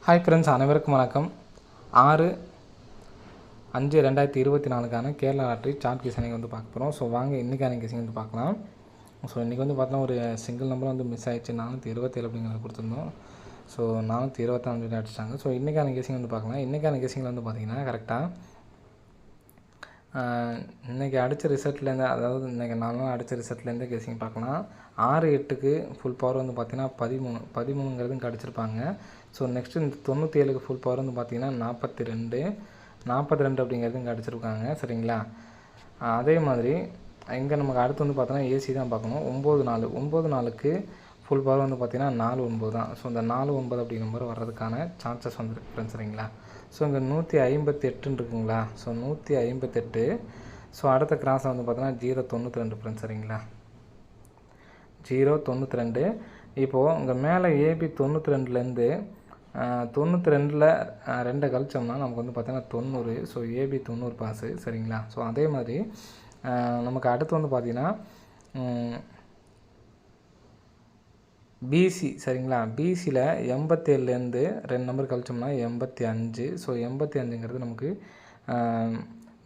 Hi friends, அனைவருக்கும் வணக்கம். 6/5/2024 Kerala lottery chart கீஸிங் வந்து பார்க்க போகிறோம். ஸோ வாங்க இன்றைக்கான கீஸிங் வந்து பார்க்கலாம். ஸோ இன்றைக்கி வந்து பார்த்தோன்னா ஒரு சிங்கிள் நம்பர் வந்து மிஸ் ஆகிடுச்சு. 427 அப்படிங்கிறத கொடுத்துருந்தோம். ஸோ 424 அடிச்சிட்டாங்க. ஸோ இன்றைக்கான கீஸிங் வந்து பார்க்கலாம். இன்றைக்கான கீஸிங்கில் வந்து பார்த்திங்கன்னா கரெக்டாக இன்றைக்கி அடித்த ரிசல்ட்லேருந்து, அதாவது இன்றைக்கி 4 நாள் அடித்த ரிசல்ட்லேருந்து கெஸிங் பார்க்கலாம். 6/8க்கு ஃபுல் பவர் வந்து பார்த்திங்கன்னா 13 கிடச்சிருப்பாங்க. ஸோ நெக்ஸ்ட்டு இந்த 97க்கு ஃபுல் பவர் வந்து பார்த்திங்கன்னா 42 அப்படிங்கிறதும் கிடச்சிருக்காங்க. சரிங்களா? அதே மாதிரி இங்கே நமக்கு அடுத்து வந்து பார்த்தோன்னா ஏசி தான் பார்க்கணும். 9 நாளுக்கு ஃபுல் பவர் வந்து பார்த்திங்கன்னா 49 தான். ஸோ இந்த 49 அப்படி நம்பர் வர்றதுக்கான சான்சஸ் வந்துருக்கு ஃப்ரெண்ட்ஸ். சரிங்களா? ஸோ இங்கே 158 இருக்குங்களா? ஸோ 158. ஸோ அடுத்த கிராஸில் வந்து பார்த்தோன்னா 092 ஃப்ரெண்ட்ஸ். சரிங்களா? 092. இப்போது இங்கே மேலே ஏபி 92லேருந்து 92ல் 2 கழிச்சோம்னா நமக்கு வந்து பார்த்தீங்கன்னா 90. So AB 90 pass. சரிங்களா? ஸோ அதே மாதிரி நமக்கு அடுத்து வந்து பார்த்திங்கன்னா பிசி. சரிங்களா? பிசியில் 87லேருந்து 2 நம்பர் கழிச்சோம்னா 85. ஸோ 85ங்கிறது நமக்கு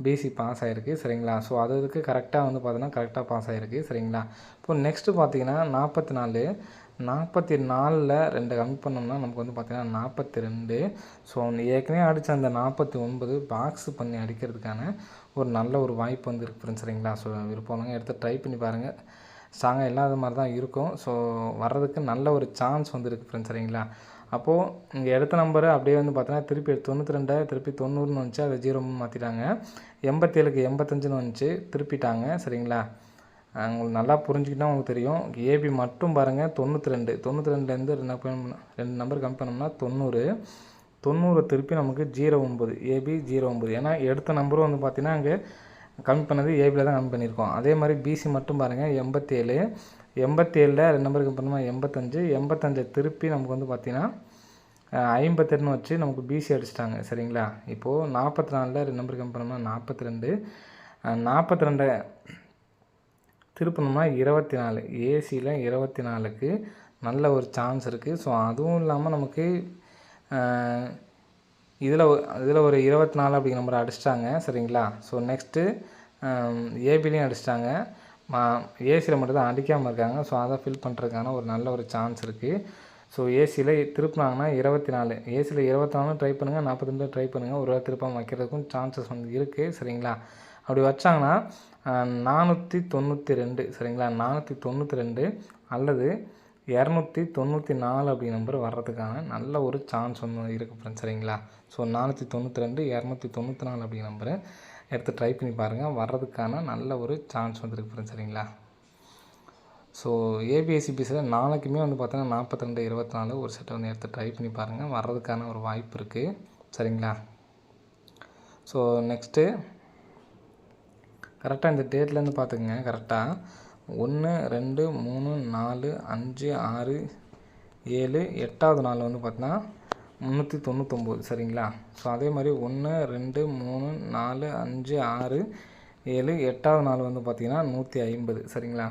பிசி பாஸ் ஆகிருக்கு. சரிங்களா? ஸோ அதுக்கு கரெக்டாக வந்து பார்த்தீங்கன்னா கரெக்டாக பாஸ் ஆகிருக்கு. சரிங்களா? இப்போ நெக்ஸ்ட்டு பார்த்தீங்கன்னா 44ல் 2 கம்மி பண்ணோம்னா நமக்கு வந்து பார்த்திங்கன்னா 42. ஸோ ஏற்கனவே அடித்த அந்த 49 பாக்ஸ் பண்ணி அடிக்கிறதுக்கான ஒரு நல்ல ஒரு வாய்ப்பு வந்து இருக்குது ஃப்ரெண்ட்ஸ். சரிங்களா? ஸோ விருப்பம்ங்க எடுத்து ட்ரை பண்ணி பாருங்கள். ஸ்ட்ராங்காக இல்லாத மாதிரி தான் இருக்கும். ஸோ வர்றதுக்கு நல்ல ஒரு சான்ஸ் வந்து இருக்குது ஃப்ரெண்ட்ஸ். சரிங்களா? அப்போது இங்கே எடுத்த நம்பரு அப்படியே வந்து பார்த்தீங்கன்னா திருப்பி 92 திருப்பி 90ன்னு வந்துச்சு. அதை 0ன்னு மாற்றிட்டாங்க. 87க்கு 85ன்னு வந்துச்சு, திருப்பிட்டாங்க. சரிங்களா? உங்களுக்கு நல்லா புரிஞ்சுக்கிட்டால் உங்களுக்கு தெரியும். ஏபி மட்டும் பாருங்கள் 92லேருந்து 2 நம்பர் கம்மி பண்ணோம்னா 90 திருப்பி நமக்கு 09 ஏபி 09. ஏன்னா எடுத்த நம்பரும் வந்து பார்த்திங்கன்னா அங்கே கம்மி பண்ணது ஏபியில் தான் கம்மி பண்ணியிருக்கோம். அதே மாதிரி பிசி மட்டும் பாருங்கள் 87ல் 2 நம்பர் கம்மி பண்ணோம்னா 85 திருப்பி நமக்கு வந்து பார்த்திங்கன்னா 58ன்னு வச்சு நமக்கு பிசி அடிச்சிட்டாங்க. சரிங்களா? இப்போது 44ல் 2 நம்பர் கம்மி பண்ணோம்னா 42 திருப்பணும்னா 24. ஏசியில் 24க்கு நல்ல ஒரு சான்ஸ் இருக்குது. ஸோ அதுவும் இல்லாமல் நமக்கு இதில் ஒரு 24 அப்படிங்கிற நம்பர் அடிச்சிட்டாங்க. சரிங்களா? ஸோ நெக்ஸ்ட்டு ஏபிலையும் அடிச்சிட்டாங்க. ஏசியில் மட்டும் தான் அடிக்காமல் இருக்காங்க. ஸோ அதை ஃபில் பண்ணுறதுக்கான ஒரு நல்ல ஒரு சான்ஸ் இருக்குது. ஸோ ஏசியில் திருப்பினாங்கன்னா 24, ஏசியில் 24 ட்ரை பண்ணுங்கள், 42 ட்ரை பண்ணுங்கள். ஒரு வேளை திருப்பாமல் வைக்கிறதுக்கும் சான்சஸ் வந்து இருக்குது. சரிங்களா? அப்படி வச்சாங்கன்னா 492. சரிங்களா? 492 அல்லது 294 அப்படி நம்பர் வர்றதுக்கான நல்ல ஒரு சான்ஸ் ஒன்று இருக்குது ஃப்ரெண்ட்ஸ். சரிங்களா? ஸோ 492 294 அப்படி நம்பரை எடுத்து ட்ரை பண்ணி பாருங்கள். வர்றதுக்கான நல்ல ஒரு சான்ஸ் வந்துருக்கு ஃப்ரெண்ட்ஸ். சரிங்களா? ஸோ ஏபிஎஸ்சிபிஸில் நாளைக்குமே வந்து பார்த்தீங்கன்னா 42 24 ஒரு செட்டை வந்து எடுத்து ட்ரை பண்ணி பாருங்கள். வர்றதுக்கான ஒரு வாய்ப்பு இருக்குது. சரிங்களா? ஸோ நெக்ஸ்ட்டு கரெக்டாக இந்த டேட்லேருந்து பார்த்துக்குங்க. கரெக்டாக 1 2 3 4 5 6 7 8வது நாள் வந்து பார்த்தீங்கன்னா 399. சரிங்களா? ஸோ அதே மாதிரி 1 2 3 4 5 6 7 8வது நாள் வந்து பார்த்திங்கன்னா 150. சரிங்களா?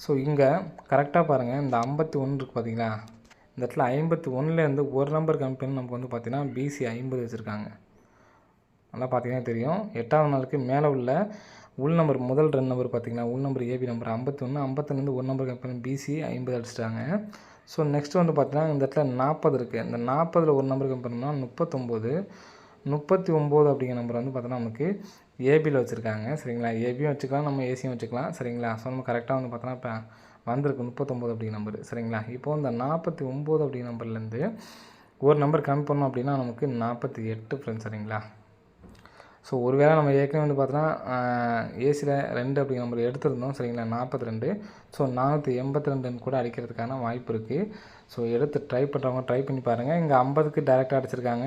ஸோ இங்கே கரெக்டாக பாருங்கள், இந்த 51 இருக்குது பார்த்தீங்களா? இந்த இடத்துல 51லேருந்து ஒரு நம்பர் கம்மி பண்ணி நமக்கு வந்து பார்த்திங்கன்னா பிசி 50 வச்சுருக்காங்க. நல்லா பார்த்தீங்கன்னா தெரியும். 8வது நாளுக்கு மேலே உள்ள உள் நம்பர் முதல் 2 நம்பர் பார்த்திங்கன்னா உள் நம்பர் ஏபி நம்பர் 51, 51லேருந்து ஒரு நம்பர் கம்மி பண்ணி பிசி 50 அடிச்சிட்டாங்க. ஸோ நெக்ஸ்ட் வந்து பார்த்தீங்கன்னா இந்த இடத்துல 40 இருக்குது. இந்த 40ல் ஒரு நம்பர் கம்மி பண்ணோம்னா 39 அப்படிங்கிற நம்பர் வந்து பார்த்தோன்னா நமக்கு ஏபியில் வச்சுருக்காங்க. சரிங்களா? ஏபியும் வச்சுக்கலாம், நம்ம ஏசியும் வச்சுக்கலாம். சரிங்களா? ஸோ நம்ம கரெக்டாக வந்து பார்த்தோன்னா இப்போ வந்திருக்கு 39 அப்படிங்கிற நம்பர். சரிங்களா? இப்போது இந்த 49 அப்படிங்கிற நம்பர்லேருந்து ஒரு நம்பர் கம்மி பண்ணோம் அப்படின்னா நமக்கு 48 ஃப்ரெண்ட்ஸ். சரிங்களா? ஸோ ஒரு வேளை நம்ம ஏற்கனவே வந்து பார்த்தோன்னா ஏசியில் 2 அப்படிங்கிற நம்பர் எடுத்துருந்தோம். சரிங்களா? 42. ஸோ 482 கூட அடிக்கிறதுக்கான வாய்ப்பு இருக்குது. ஸோ எடுத்து ட்ரை பண்ணுறவங்க ட்ரை பண்ணி பாருங்கள். இங்கே 50க்கு டேரெக்டாக அடிச்சிருக்காங்க,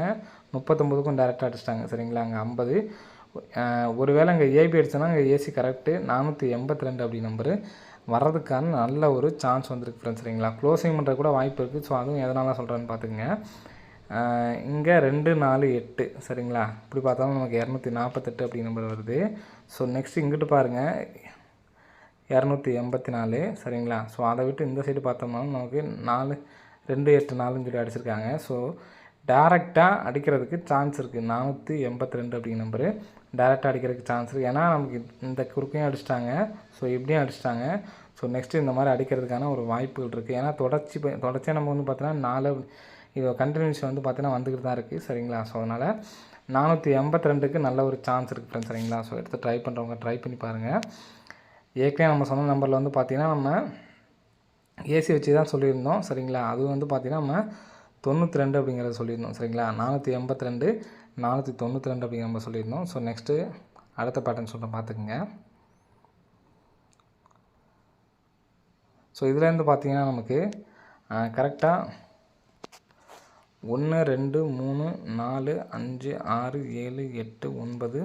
39க்கும் டேரெக்டாக அடிச்சிட்டாங்க. சரிங்களா? அங்கே 50. ஒரு வேளை இங்கே ஏபி அடிச்சோன்னா இங்கே ஏசி கரெக்டு 482 அப்படி நம்பரு வர்றதுக்கான நல்ல ஒரு சான்ஸ் வந்துருக்கு ஃப்ரெண்ட்ஸ். சரிங்களா? க்ளோசிங் பண்ணுறது கூட வாய்ப்பு இருக்குது. ஸோ அதுவும் எதனால் சொல்கிறேன்னு பார்த்துக்குங்க. இங்கே 2 4 8. சரிங்களா? இப்படி பார்த்தாலும் நமக்கு 248 அப்படி நம்பர் வருது. ஸோ நெக்ஸ்ட் இங்கிட்டு பாருங்கள் 284. சரிங்களா? ஸோ அதை விட்டு இந்த சைடு பார்த்தோம்னா நமக்கு 4 2 8 4ன்னு சொல்லி அடிச்சிருக்காங்க. ஸோ டேரெக்டாக அடிக்கிறதுக்கு சான்ஸ் இருக்குது. 482 அப்படிங்கிற நம்பரு டேரெக்டாக அடிக்கிறதுக்கு சான்ஸ் இருக்குது. ஏன்னா நமக்கு இந்த குறுக்கையும் அடிச்சிட்டாங்க, ஸோ இப்படியும் அடிச்சிட்டாங்க. ஸோ நெக்ஸ்ட்டு இந்த மாதிரி அடிக்கிறதுக்கான ஒரு வாய்ப்புகள் இருக்குது. ஏன்னா தொடர்ச்சியாக நம்ம வந்து பார்த்தீங்கன்னா 4 இது கண்டினியூஷன் வந்து பார்த்தீங்கன்னா வந்துக்கிட்டு தான் இருக்குது. சரிங்களா? ஸோ அதனால் 482க்கு நல்ல ஒரு சான்ஸ் இருக்குது ஃப்ரெண்ட்ஸ். சரிங்களா? ஸோ எடுத்து ட்ரை பண்ணுறவங்க ட்ரை பண்ணி பாருங்கள். ஏற்கனவே நம்ம சொன்ன நம்பரில் வந்து பார்த்திங்கன்னா நம்ம ஏசி வச்சு தான் சொல்லியிருந்தோம். சரிங்களா? அது வந்து பார்த்திங்கன்னா நம்ம 92 அப்படிங்கிறத சொல்லியிருந்தோம். சரிங்களா? 482 492 அப்படிங்கிற நம்ம சொல்லியிருந்தோம். ஸோ நெக்ஸ்ட்டு அடுத்த பேட்டர்ன் சொல்கிறேன், பார்த்துக்குங்க. ஸோ இதுலேருந்து பார்த்திங்கன்னா நமக்கு கரெக்டாக 1 2 3 4 5 6 7 8 9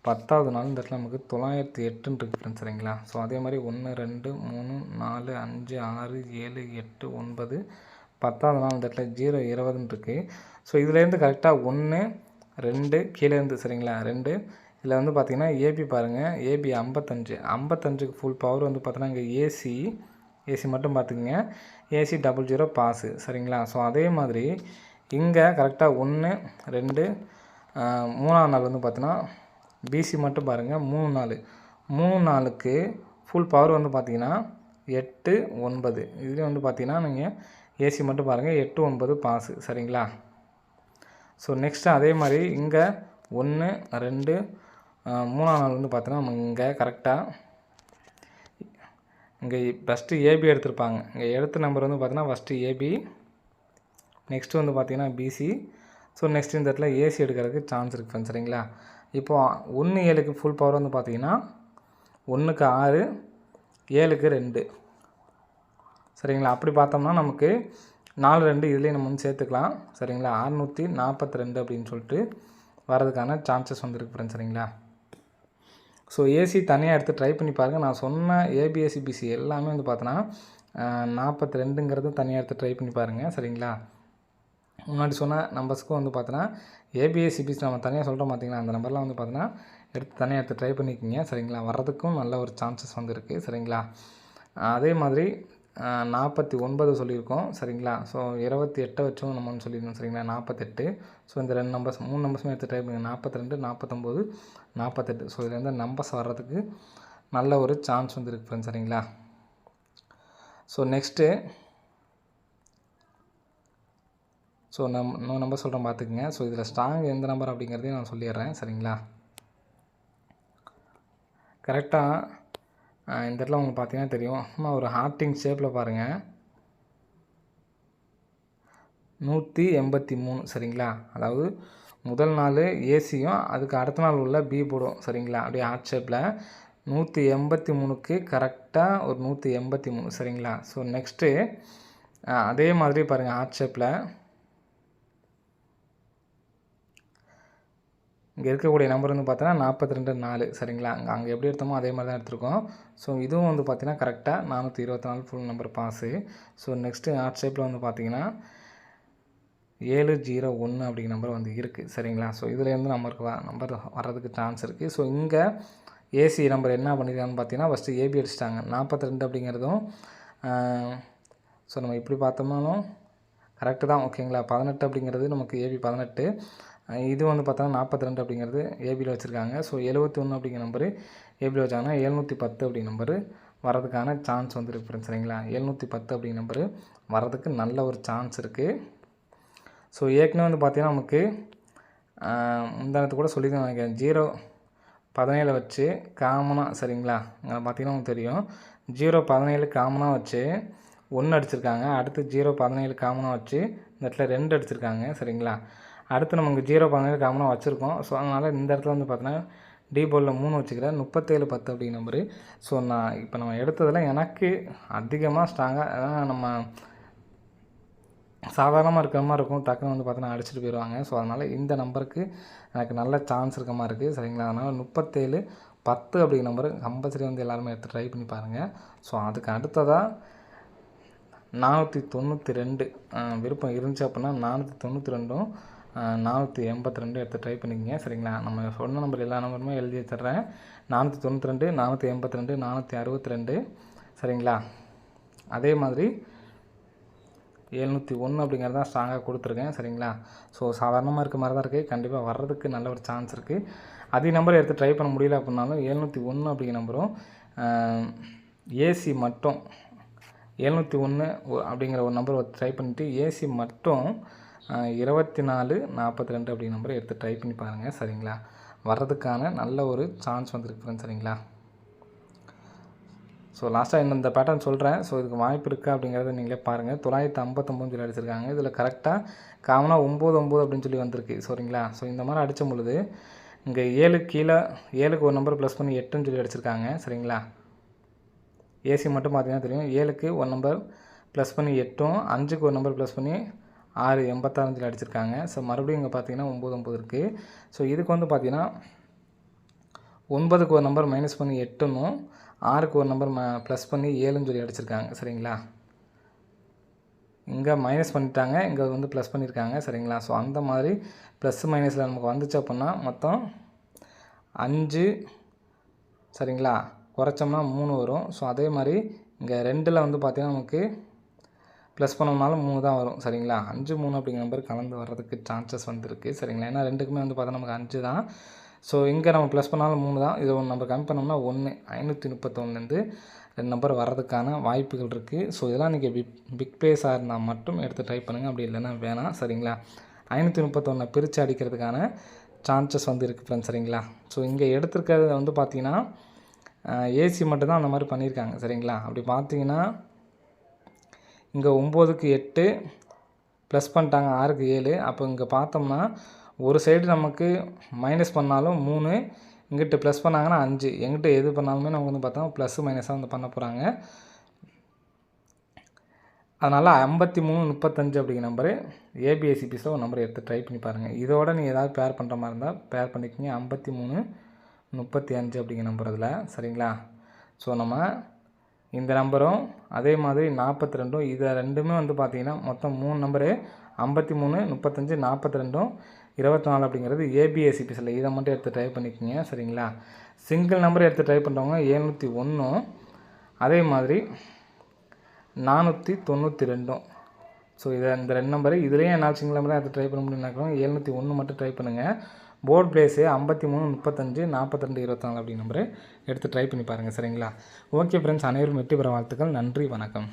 10வது நாள் இந்த இடத்துல நமக்கு 908 இருக்குது ஃப்ரெண்ட்ஸ். சரிங்களா? ஸோ அதே மாதிரி 1 2 3 4 5 6 7 8 9 10வது நாள் இந்த இடத்துல 0 20 இருக்குது. ஸோ இதுலேருந்து கரெக்டாக 1 2 கீழேருந்து, சரிங்களா, 2 இதில் வந்து பார்த்திங்கன்னா ஏபி பாருங்கள், ஏபி 55க்கு ஃபுல் பவர் வந்து பார்த்தீங்கன்னா இங்கே ஏசி மட்டும் பார்த்துக்குங்க, ஏசி 00 பாஸு. சரிங்களா? ஸோ அதே மாதிரி இங்கே கரெக்டாக 1 2 3வது நாள் வந்து பார்த்தீங்கன்னா பிசி மட்டும் பாருங்கள், 3 நாளுக்கு ஃபுல் பவர் வந்து பார்த்திங்கன்னா 8 9. இதுலேயும் வந்து பார்த்திங்கன்னா நீங்கள் ஏசி மட்டும் பாருங்கள், 8 9 பாஸு. சரிங்களா? ஸோ நெக்ஸ்ட்டு அதே மாதிரி இங்கே 1 2 3வது நாள் வந்து பார்த்தீங்கன்னா நம்ம இங்கே கரெக்டாக இங்கே ஃபஸ்ட்டு ஏபி எடுத்திருப்பாங்க. இங்கே எடுத்த நம்பர் வந்து பார்த்தீங்கன்னா ஃபஸ்ட்டு ஏபி, நெக்ஸ்ட்டு வந்து பார்த்திங்கன்னா பிசி. ஸோ நெக்ஸ்ட்டு இந்த இடத்துல ஏசி எடுக்கிறதுக்கு சான்ஸ் இருக்குது ஃப்ரெண்ட்ஸ். சரிங்களா? இப்போது 1 7க்கு ஃபுல் பவர் வந்து பார்த்திங்கன்னா 1க்கு 6 7க்கு 2. சரிங்களா? அப்படி பார்த்தோம்னா நமக்கு 4 2 இதுலேயும் நம்ம வந்து சேர்த்துக்கலாம். சரிங்களா? 642 அப்படின்னு சொல்லிட்டு வரதுக்கான சான்சஸ் வந்துருக்கு ஃப்ரெண்ட்ஸ். சரிங்களா? ஸோ ஏசி தனியாக எடுத்து ட்ரை பண்ணி பாருங்கள். நான் சொன்ன ஏபிஎஸ்சி பிசி எல்லாமே வந்து பார்த்தோன்னா 42ங்கிறது தனியாக எடுத்து ட்ரை பண்ணி பாருங்கள். சரிங்களா? முன்னாடி சொன்ன நம்பர்ஸ்க்கும் வந்து பார்த்தோன்னா ஏபிஎஸ்சி பிசி நம்ம தனியாக சொல்கிறோம் பார்த்திங்களா, அந்த நம்பர்லாம் வந்து பார்த்தோன்னா தனியாக எடுத்து ட்ரை பண்ணிக்கிங்க. சரிங்களா? வர்றதுக்கும் நல்ல ஒரு சான்சஸ் வந்து இருக்குது. சரிங்களா? அதே மாதிரி 49 சொல்லியிருக்கோம். சரிங்களா? ஸோ 28 வச்சும் நம்ம வந்து சொல்லியிருந்தோம். சரிங்களா? 48. ஸோ இந்த 2 நம்பர்ஸ் 3 நம்பர்ஸுமே எடுத்து ட்ரை பண்ணுங்கள், 42 49 48. ஸோ இதுலேருந்து நம்பர்ஸ் வர்றதுக்கு நல்ல ஒரு சான்ஸ் வந்து இருக்குது ஃப்ரெண்ட்ஸ். சரிங்களா? ஸோ நெக்ஸ்ட்டு இன்னொரு நம்பர் சொல்கிறேன், பார்த்துக்குங்க. ஸோ இதில் ஸ்ட்ராங் எந்த நம்பர் அப்படிங்கிறதையும் நான் சொல்லிடுறேன். சரிங்களா? கரெக்டாக இந்த இடத்துல உங்களுக்கு பார்த்தீங்கன்னா தெரியும், சும்மா ஒரு ஹார்ட்டிங் ஷேப்பில் பாருங்கள், 183. சரிங்களா? அதாவது முதல் நாள் ஏசியும் அதுக்கு அடுத்த நாள் உள்ள பி போடும். சரிங்களா? அப்படியே ஹார்ட் ஷேப்பில் 183க்கு கரெக்டாக ஒரு 183. சரிங்களா? ஸோ நெக்ஸ்ட்டு அதே மாதிரி பாருங்கள், ஹார்ட் ஷேப்பில் இங்கே இருக்கக்கூடிய நம்பர் வந்து பார்த்தீங்கன்னா 42 4. சரிங்களா? அங்கே எப்படி எடுத்தோமோ அதே மாதிரி தான் எடுத்திருக்கோம். ஸோ இதுவும் வந்து பார்த்தீங்கன்னா கரெக்டாக 424 full number pass. So next heart ஷேப்பில் வந்து பார்த்தீங்கன்னா 701 அப்படிங்கிற நம்பர் வந்து இருக்குது. சரிங்களா? ஸோ இதுலேருந்து நம்பர் வர்றதுக்கு சான்ஸ் இருக்குது. ஸோ இங்கே ஏசி நம்பர் என்ன பண்ணியிருக்காங்கன்னு பார்த்தீங்கன்னா ஃபஸ்ட்டு ஏபி அடிச்சிட்டாங்க, 42 அப்படிங்கிறதும். ஸோ நம்ம இப்படி பார்த்தோம்னாலும் கரெக்டு தான். ஓகேங்களா? 18 அப்படிங்கிறது நமக்கு ஏபி 18. இது வந்து பார்த்தோன்னா 42 அப்படிங்கிறது ஏபியில் வச்சுருக்காங்க. ஸோ 71 அப்படிங்கிற நம்பரு ஏபியில் வச்சாங்கன்னா 710 அப்படிங்கிற நம்பரு வரதுக்கான சான்ஸ் வந்து இருக்குது ஃப்ரெண்ட்ஸ். சரிங்களா? 710 அப்படிங்கிற நம்பரு வரதுக்கு நல்ல ஒரு சான்ஸ் இருக்குது. ஸோ ஏற்கனவே வந்து பார்த்திங்கன்னா நமக்கு முந்தானத்து கூட சொல்லி தான் நினைக்கிறேன், 017 வச்சு காமனாக, சரிங்களா, அங்கே பார்த்திங்கன்னா உங்களுக்கு தெரியும் 017 காமனாக வச்சு 1 அடிச்சிருக்காங்க. அடுத்து 017 காமனாக வச்சு இந்த இடத்துல 2 அடிச்சிருக்காங்க. சரிங்களா? அடுத்து நமக்கு 017 காமனாக வச்சுருக்கோம். ஸோ அதனால் இந்த இடத்துல வந்து பார்த்தீங்கன்னா டி போர்டில் 3 வச்சுக்கிறேன், 37 10 அப்படிங்கிற நம்பரு. ஸோ இப்போ நம்ம எடுத்ததில் எனக்கு அதிகமாக ஸ்ட்ராங்காக நம்ம சாதாரணமாக இருக்கிற மாதிரி இருக்கும், டக்குன்னு வந்து பார்த்தீங்கன்னா அடிச்சுட்டு போயிடுவாங்க. ஸோ அதனால் இந்த நம்பருக்கு எனக்கு நல்ல சான்ஸ் இருக்க மாதிரி இருக்குது. சரிங்களா? அதனால் 37 10 அப்படிங்கிற நம்பரு கம்பல்சரி வந்து எல்லாருமே எடுத்து ட்ரை பண்ணி பாருங்கள். ஸோ அதுக்கு அடுத்ததாக 492 விருப்பம் இருந்துச்சு அப்படின்னா 492ம் 482 எடுத்து ட்ரை பண்ணிக்கங்க. சரிங்களா? நம்ம சொன்ன நம்பர் எல்லா நம்பருமே எழுதி வச்சிட்றேன். 492 482 462. சரிங்களா? அதே மாதிரி 701 அப்படிங்கிறது தான் ஸ்ட்ராங்காக கொடுத்துருக்கேன். சரிங்களா? ஸோ சாதாரணமாக இருக்க மாதிரி தான் இருக்குது. கண்டிப்பாக வர்றதுக்கு நல்ல ஒரு சான்ஸ் இருக்குது. அதே நம்பர் எடுத்து ட்ரை பண்ண முடியல அப்படின்னாலும் 701 அப்படிங்கிற நம்பரும் ஏசி மட்டும் 701 அப்படிங்கிற ஒரு நம்பர் ட்ரை பண்ணிவிட்டு ஏசி மட்டும் 2442 அப்படிங்கிற நம்பரை எடுத்து ட்ரை பண்ணி பாருங்கள். சரிங்களா? வர்றதுக்கான நல்ல ஒரு சான்ஸ் வந்துருக்கு ஃப்ரெண்ட்ஸ். சரிங்களா? ஸோ லாஸ்ட்டாக இந்த பேட்டர்ன் சொல்கிறேன். ஸோ இதுக்கு வாய்ப்பு இருக்கா அப்படிங்கிறத நீங்களே பாருங்கள். 959 சொல்லி அடிச்சிருக்காங்க. இதில் கரெக்டாக காமனாக 99 அப்படின்னு சொல்லி வந்திருக்கு. சரிங்களா? ஸோ இந்த மாதிரி அடித்த பொழுது இங்கே 7 கீழே 7க்கு ஒரு நம்பர் ப்ளஸ் பண்ணி 8ன்னு சொல்லி அடிச்சிருக்காங்க. சரிங்களா? ஏசி மட்டும் பார்த்தீங்கன்னா தெரியும். 7க்கு ஒரு நம்பர் ப்ளஸ் பண்ணி 8ம் 5க்கு ஒரு நம்பர் ப்ளஸ் பண்ணி 6 86 சொல்லி அடிச்சிருக்காங்க. ஸோ மறுபடியும் இங்கே பார்த்தீங்கன்னா 99 இருக்குது. ஸோ இதுக்கு வந்து பார்த்தீங்கன்னா 9க்கு ஒரு நம்பர் மைனஸ் பண்ணி 8ன்னும் 6க்கு ஒரு நம்பர் ப்ளஸ் பண்ணி 7ன்னு சொல்லி அடிச்சிருக்காங்க. சரிங்களா? இங்கே மைனஸ் பண்ணிட்டாங்க, இங்கே வந்து ப்ளஸ் பண்ணியிருக்காங்க. சரிங்களா? ஸோ அந்த மாதிரி ப்ளஸ் மைனஸில் நமக்கு வந்துச்சு அப்படின்னா மொத்தம் 5 சரிங்களா குறைச்சோம்னா 3 வரும். ஸோ அதே மாதிரி இங்கே 2ல் வந்து பார்த்திங்கன்னா நமக்கு ப்ளஸ் பண்ணோம்னாலும் 3 தான் வரும். சரிங்களா? 5 3 அப்படிங்கிற நம்பர் கலந்து வர்றதுக்கு சான்சஸ் வந்துருக்கு. சரிங்களா? ஏன்னா 2க்குமே வந்து பார்த்தா நமக்கு 5 தான். ஸோ இங்கே நம்ம ப்ளஸ் பண்ணாலும் 3 தான். இது ஒன்று நம்ம கம்மி பண்ணோம்னா 1 531லேருந்து 2 நம்பர் வர்றதுக்கான வாய்ப்புகள் இருக்குது. ஸோ இதெல்லாம் நீங்கள் பிக் ப்ளேஸாக இருந்தால் மட்டும் எடுத்து ட்ரை பண்ணுங்கள். அப்படி இல்லைன்னா வேணாம். சரிங்களா? 531 பிரித்து அடிக்கிறதுக்கான சான்சஸ் வந்து இருக்குது ஃப்ரெண்ட்ஸ். சரிங்களா? ஸோ இங்கே எடுத்துருக்கிறது வந்து பார்த்திங்கன்னா ஏசி மட்டும்தான் அந்த மாதிரி பண்ணியிருக்காங்க. சரிங்களா? அப்படி பார்த்தீங்கன்னா இங்கே 9க்கு 8 ப்ளஸ் பண்ணிட்டாங்க, 6க்கு 7. அப்போ இங்கே பார்த்தோம்னா ஒரு சைடு நமக்கு மைனஸ் பண்ணாலும் 3, இங்கிட்ட ப்ளஸ் பண்ணாங்கன்னா 5. எங்கிட்ட எது பண்ணாலுமே நமக்கு வந்து பார்த்தோம் ப்ளஸ் மைனஸாக வந்து பண்ண போகிறாங்க. அதனால் 53 35 அப்படிங்கிற நம்பரு ஏபிஎஸ்சிபிஸில் ஒரு நம்பர் எடுத்து ட்ரை பண்ணி பாருங்கள். இதோட நீங்கள் ஏதாவது பேர் பண்ணுற மாதிரி இருந்தால் பேர் பண்ணிக்கிங்க. 53 35 அப்படிங்கிற நம்பர் அதில். சரிங்களா? ஸோ நம்ம இந்த நம்பரும் அதே மாதிரி 42 இதை ரெண்டுமே வந்து பார்த்திங்கன்னா மொத்தம் 3 நம்பரு 53 35 42 24 அப்படிங்கிறது ஏபிஎஸ்சிபிஸில். இதை மட்டும் எடுத்து ட்ரை பண்ணிக்கோங்க. சரிங்களா? சிங்கிள் நம்பர் எடுத்து ட்ரை பண்ணுறவங்க 701 அதே மாதிரி 492. ஸோ இதை இந்த 2 நம்பரு இதுலேயும் என்னால் சிங்கிள் நம்பர் தான் எடுத்து ட்ரை பண்ண முடியும்னாக்கா 701 மட்டும் ட்ரை பண்ணுங்கள். போர்ட் பிளேஸு 53 35 42 24 அப்படி நம்பரு எடுத்து ட்ரை பண்ணி பாருங்கள். சரிங்களா? ஓகே ஃப்ரெண்ட்ஸ், அனைவரும் வெற்றி பெற வாழ்த்துக்கள். நன்றி, வணக்கம்.